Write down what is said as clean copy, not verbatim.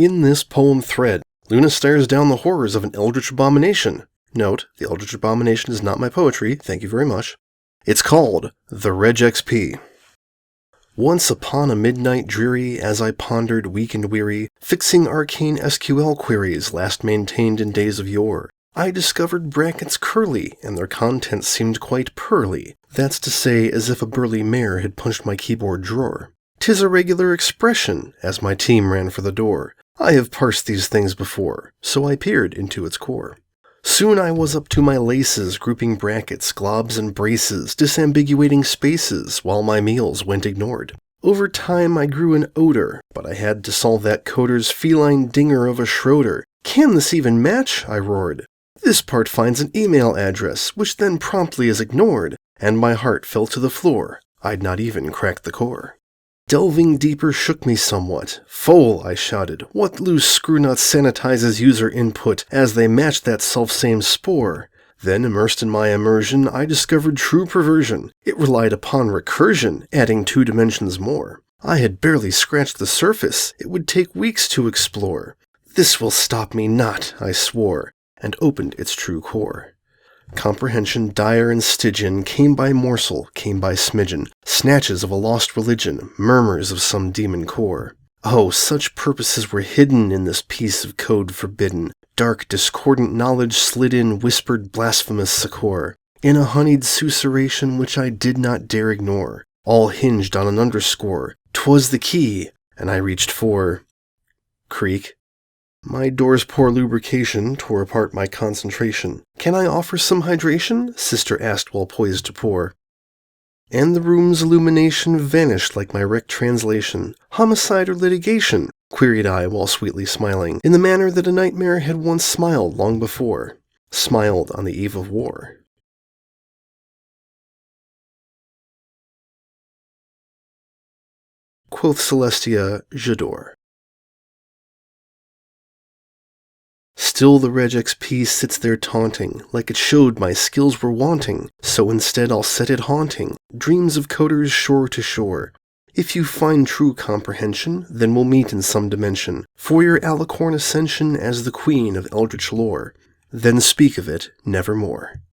In this poem thread, Luna stares down the horrors of an eldritch abomination. Note, the eldritch abomination is not my poetry, thank you very much. It's called the REGEXP. Once upon a midnight dreary, as I pondered weak and weary, fixing arcane SQL queries last maintained in days of yore, I discovered brackets curly, and their contents seemed quite pearly. That's to say, as if a burly mare had punched my keyboard drawer. 'Tis a regular expression, as my team ran for the door. I have parsed these things before, so I peered into its core. Soon I was up to my laces, grouping brackets, globs, and braces, disambiguating spaces, while my meals went ignored. Over time I grew an odor, but I had to solve that coder's feline dinger of a Schroeder. Can this even match? I roared. This part finds an email address, which then promptly is ignored, and my heart fell to the floor. I'd not even cracked the core. Delving deeper shook me somewhat. Fool, I shouted, what loose screwnut sanitizes user input as they matched that selfsame spore? Then, immersed in my immersion, I discovered true perversion. It relied upon recursion, adding 2 dimensions more. I had barely scratched the surface. It would take weeks to explore. This will stop me not, I swore, and opened its true core. Comprehension dire and Stygian came by morsel, came by smidgen, snatches of a lost religion, murmurs of some demon core. Oh, such purposes were hidden in this piece of code forbidden. Dark, discordant knowledge slid in whispered blasphemous succor, in a honeyed susurration which I did not dare ignore. All hinged on an underscore. 'Twas the key, and I reached for... Creak. My door's poor lubrication tore apart my concentration. Can I offer some hydration? Sister asked while poised to pour. And the room's illumination vanished like my wrecked translation. Homicide or litigation? Queried I while sweetly smiling, in the manner that a nightmare had once smiled long before. Smiled on the eve of war. Quoth Celestia, J'adore. Still the REGEXP sits there taunting, like it showed my skills were wanting, so instead I'll set it haunting, dreams of coders shore to shore. If you find true comprehension, then we'll meet in some dimension, for your alicorn ascension as the queen of eldritch lore. Then speak of it nevermore.